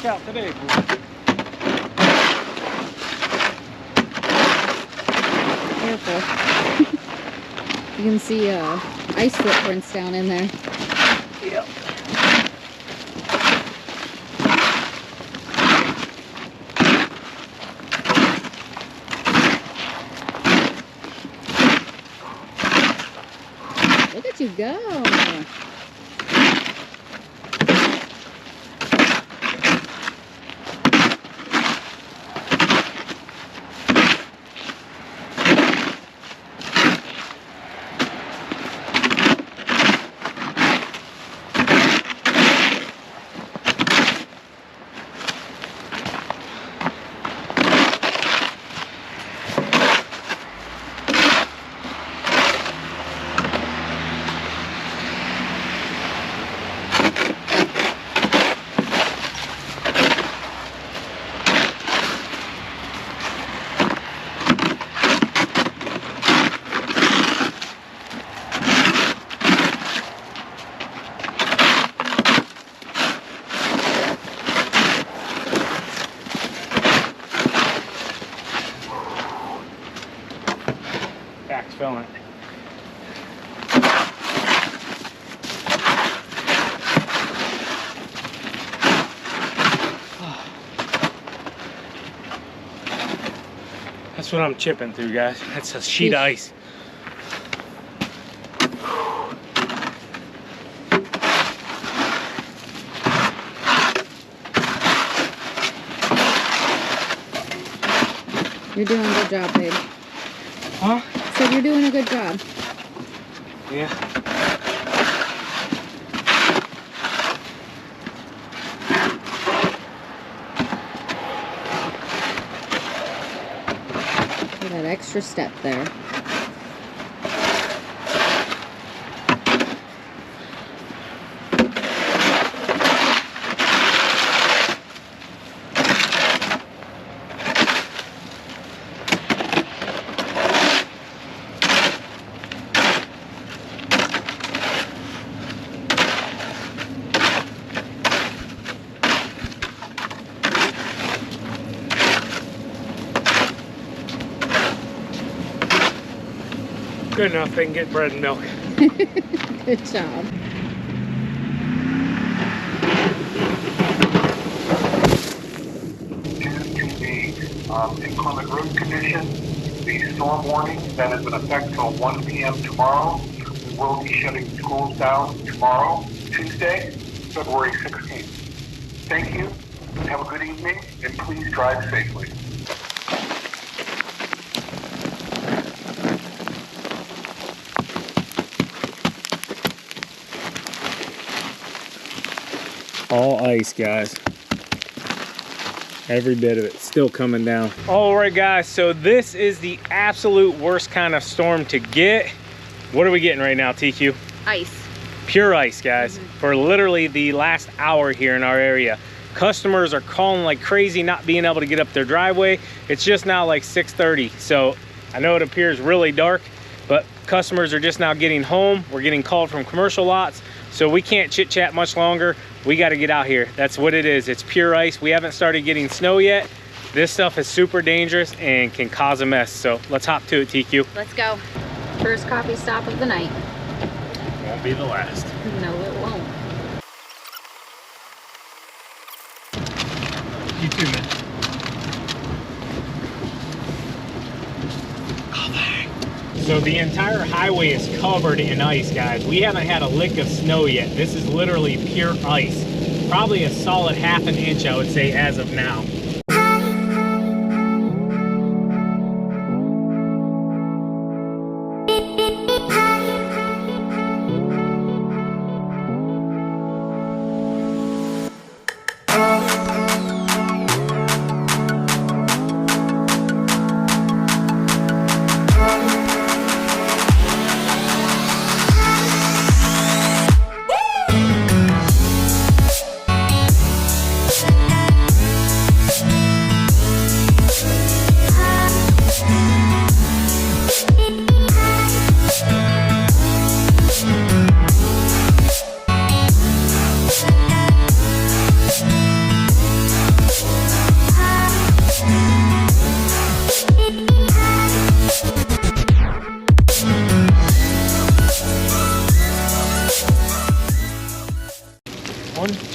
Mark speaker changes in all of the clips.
Speaker 1: out today, boy.
Speaker 2: Careful. You can see ice footprints down in there.
Speaker 1: Yep.
Speaker 2: Look at you go.
Speaker 1: Back's filling it. That's what I'm chipping through, guys. That's a sheet of ice.
Speaker 2: You're doing a good job, babe.
Speaker 1: Huh?
Speaker 2: So you're doing a good job.
Speaker 1: Yeah.
Speaker 2: That extra step there.
Speaker 1: Good enough, they can get bread and milk.
Speaker 2: Good job.
Speaker 3: Due to the inclement road condition, the storm warning that is in effect till 1 p.m. tomorrow, we will be shutting schools down tomorrow, Tuesday, February 16th. Thank you, have a good evening, and please drive safely.
Speaker 1: All ice, guys. Every bit of it still coming down. All right, guys, so this is the absolute worst kind of storm to get. What are we getting right now, TQ?
Speaker 2: Ice.
Speaker 1: Pure ice, guys, for literally the last hour here in our area. Customers are calling like crazy, not being able to get up their driveway. It's just now like 6:30, so I know it appears really dark, but customers are just now getting home. We're getting called from commercial lots, so we can't chit chat much longer. We got to get out here. That's what it is. It's pure ice. We haven't started getting snow yet. This stuff is super dangerous and can cause a mess. So let's hop to it, TQ.
Speaker 2: Let's go. First coffee stop of the night.
Speaker 1: Won't be the last.
Speaker 2: No, it won't.
Speaker 1: You too, man. So the entire highway is covered in ice, guys. We haven't had a lick of snow yet. This is literally pure ice. Probably a solid ½ an inch, I would say, as of now.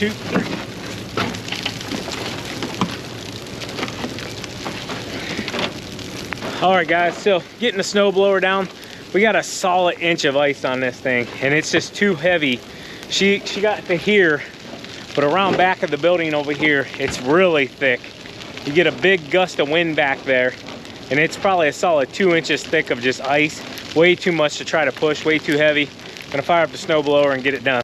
Speaker 1: 2, 3. All right, guys, so getting the snow blower down, we got a solid inch of ice on this thing, and it's just too heavy. She got to here, but around back of the building over here, it's really thick. You get a big gust of wind back there, and it's probably a solid 2 inches thick of just ice. Way too much to try to push, way too heavy. I'm gonna fire up the snow blower and get it done.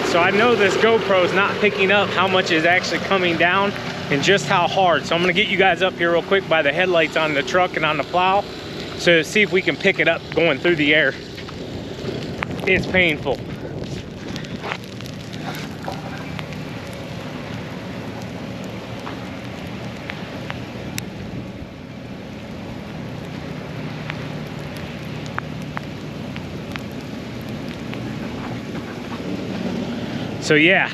Speaker 1: So I know this GoPro is not picking up how much is actually coming down and just how hard. So I'm gonna get you guys up here real quick by the headlights on the truck and on the plow, so see if we can pick it up going through the air. It's painful. So yeah,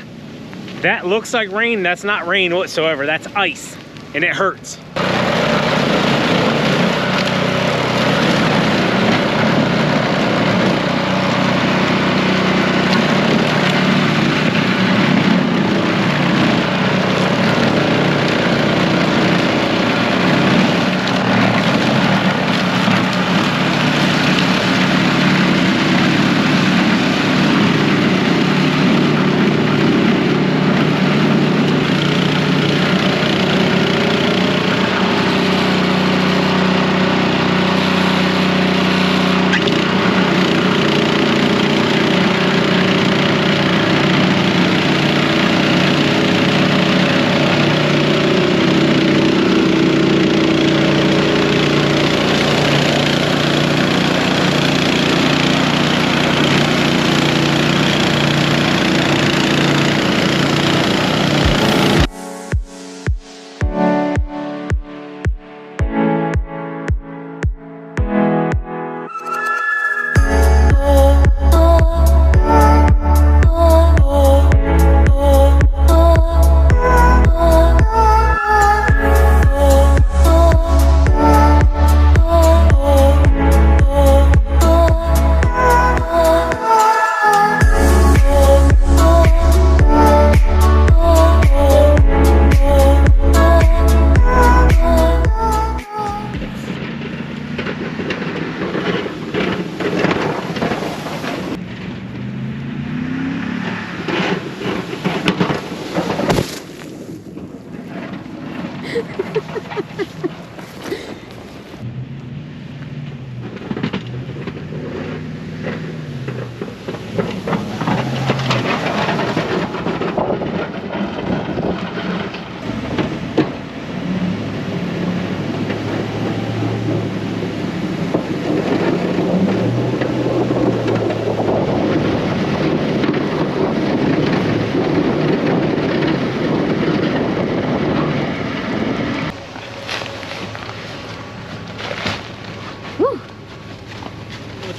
Speaker 1: that looks like rain. That's not rain whatsoever. That's ice, and it hurts.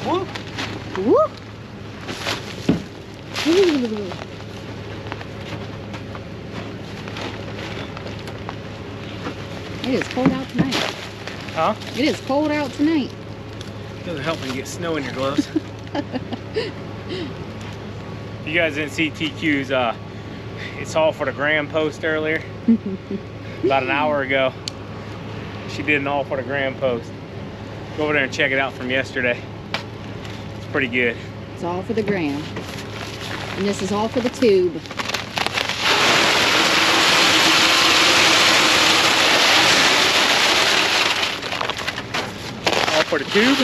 Speaker 1: Whoop.
Speaker 2: Woo! Ooh. It is cold out tonight.
Speaker 1: Huh?
Speaker 2: It is cold out tonight.
Speaker 1: Doesn't help when you get snow in your gloves. You guys didn't see TQ's it's all for the gram post earlier. About an hour ago. She did an all for the gram post. Go over there and check it out from yesterday. It's pretty good.
Speaker 2: It's all for the gram. And this is all for the tube.
Speaker 1: All for the tube?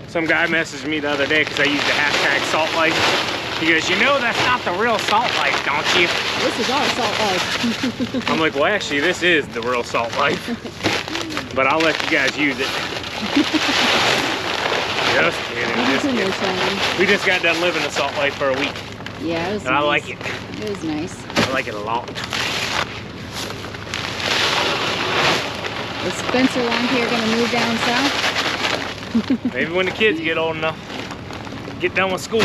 Speaker 1: Some guy messaged me the other day because I used the hashtag salt life. He goes, you know that's not the real salt life, don't you?
Speaker 2: This is our salt life.
Speaker 1: I'm like, well, actually, this is the real salt life. But I'll let you guys use it. Just kidding, just kidding. We just got done living the salt life for a week.
Speaker 2: Yeah, it was
Speaker 1: And
Speaker 2: nice.
Speaker 1: I like it.
Speaker 2: It was nice.
Speaker 1: I like it a lot.
Speaker 2: Is Spencer around here going to move down south?
Speaker 1: Maybe when the kids get old enough, get done with school.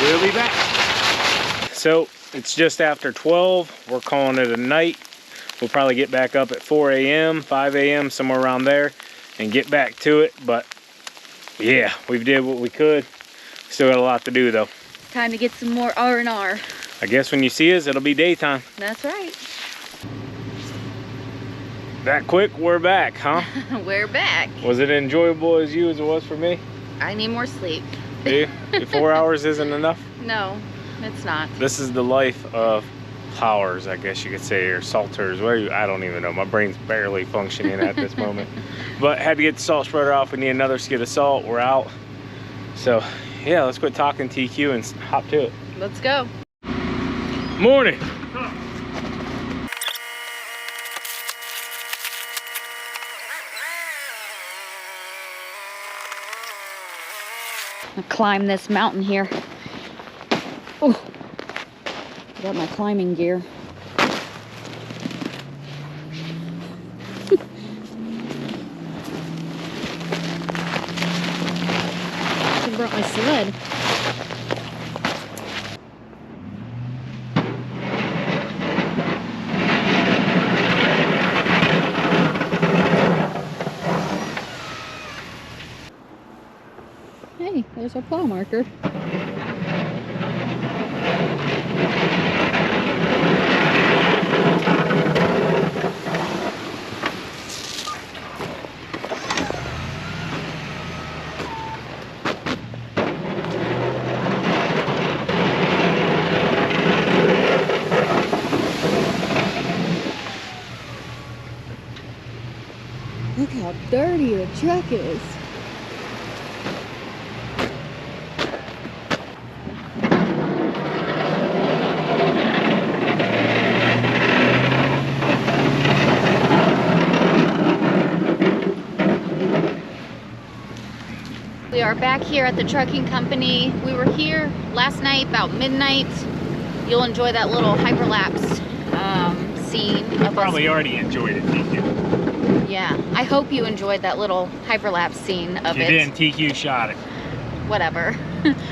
Speaker 1: We'll be back. So it's just after 12. We're calling it a night. We'll probably get back up at 4 a.m., 5 a.m., somewhere around there, and get back to it. But yeah, we've did what we could. Still got a lot to do though.
Speaker 2: Time to get some more R&R.
Speaker 1: I guess when you see us, it'll be daytime.
Speaker 2: That's right.
Speaker 1: That quick, we're back, huh?
Speaker 2: We're back.
Speaker 1: Was it enjoyable as you as it was for me?
Speaker 2: I need more sleep.
Speaker 1: Yeah, 4 hours isn't enough.
Speaker 2: No, it's not.
Speaker 1: This is the life of plowers, I guess you could say, or salters. I don't even know. My brain's barely functioning at this moment. But had to get the salt spreader off. We need another skid of salt. We're out. So yeah, let's quit talking TQ and hop to it.
Speaker 2: Let's go.
Speaker 1: Morning.
Speaker 2: I'll climb this mountain here. Oh, got my climbing gear. Should've brought my sled. Hey, there's our plow marker. Look how dirty the truck is. We are back here at the trucking company. We were here last night about midnight. You'll enjoy that little hyperlapse scene.
Speaker 1: You probably already enjoyed it, TQ.
Speaker 2: Yeah, I hope you enjoyed that little hyperlapse scene of
Speaker 1: If you
Speaker 2: it.
Speaker 1: didn't, TQ shot it.
Speaker 2: Whatever.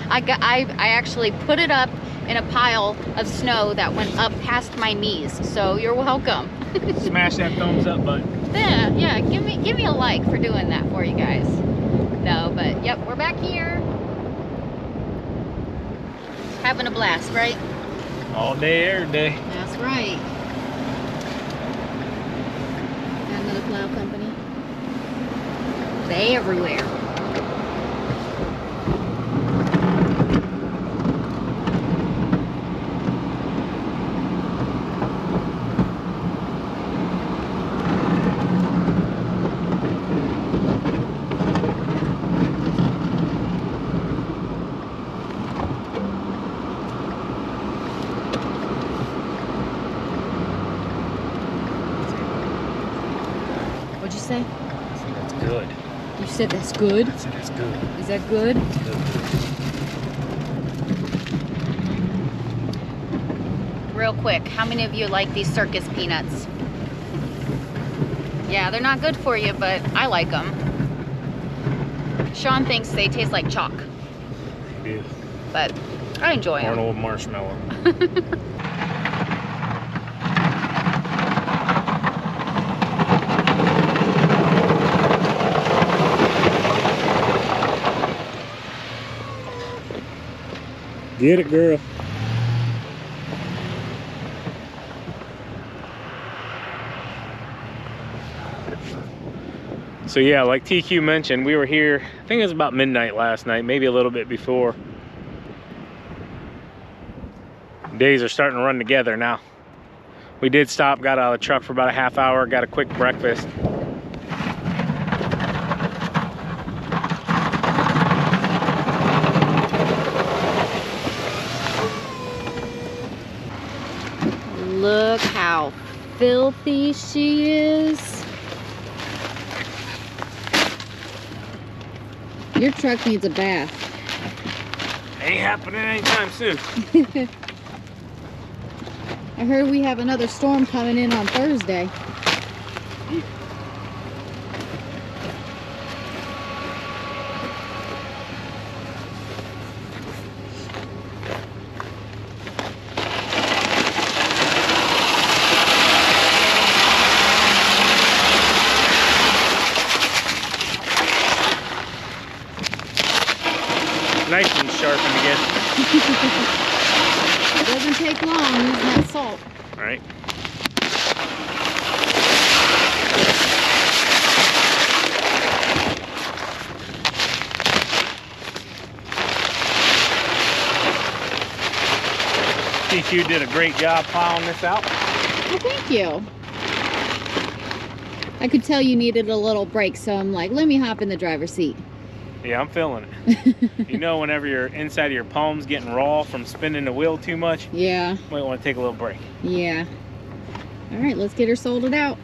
Speaker 2: I actually put it up in a pile of snow that went up past my knees. So you're welcome.
Speaker 1: Smash that thumbs up button.
Speaker 2: Yeah, give me a like for doing that for you guys. No, but yep, we're back here. Having a blast, right?
Speaker 1: All day, every day.
Speaker 2: That's right. Got another plow company. They everywhere. What'd you say?
Speaker 1: That's good.
Speaker 2: You said that's good?
Speaker 1: I said that's good.
Speaker 2: Is that good?
Speaker 1: Good.
Speaker 2: real quick. How many of you like these circus peanuts? Yeah, they're not good for you, but I like them. Sean thinks they taste like chalk.
Speaker 1: Yeah.
Speaker 2: But I enjoy them.
Speaker 1: Arnold marshmallow. Get it, girl. So yeah, like TQ mentioned, we were here, I think it was about midnight last night, maybe a little bit before. Days are starting to run together now. We did stop, got out of the truck for about a half hour, got a quick breakfast.
Speaker 2: Look how filthy she is. Your truck needs a bath.
Speaker 1: Ain't happening anytime soon.
Speaker 2: I heard we have another storm coming in on Thursday.
Speaker 1: Yeah. Nice and sharpened again.
Speaker 2: It doesn't take long using that salt.
Speaker 1: All right. TQ did a great job plowing this out.
Speaker 2: Well, thank you. I could tell you needed a little break, so I'm like, let me hop in the driver's seat.
Speaker 1: Yeah, I'm feeling it. You know, whenever your inside of your palms getting raw from spinning the wheel too much,
Speaker 2: Yeah.
Speaker 1: you might want to take a little break.
Speaker 2: Yeah. All right, let's get her soldered out.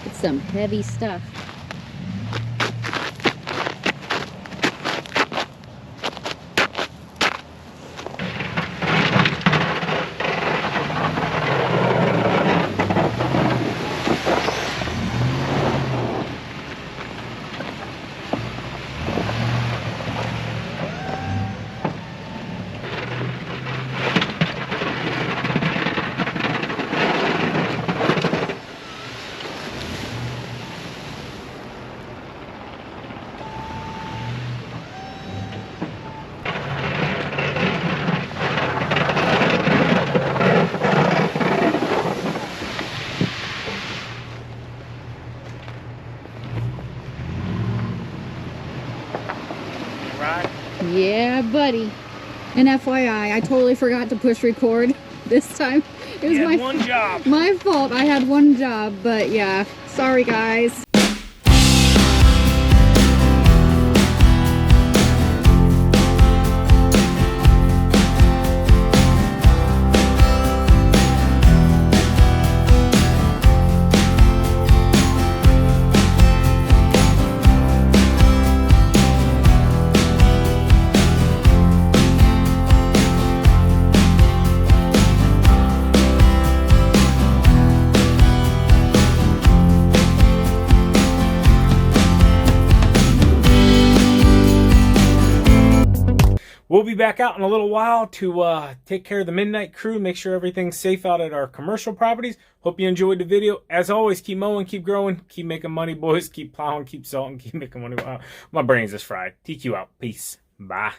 Speaker 2: It's some heavy stuff.
Speaker 1: Right?
Speaker 2: Yeah, buddy. And FYI, I totally forgot to push record this time. It was
Speaker 1: You had
Speaker 2: my
Speaker 1: one job.
Speaker 2: my fault. I had one job, but yeah. Sorry, guys.
Speaker 1: We'll be back out in a little while to take care of the midnight crew, make sure everything's safe out at our commercial properties. Hope you enjoyed the video. As always, keep mowing, keep growing, keep making money, boys. Keep plowing, keep salting, keep making money. Wow, my brain's just fried. TQ out. Peace. Bye.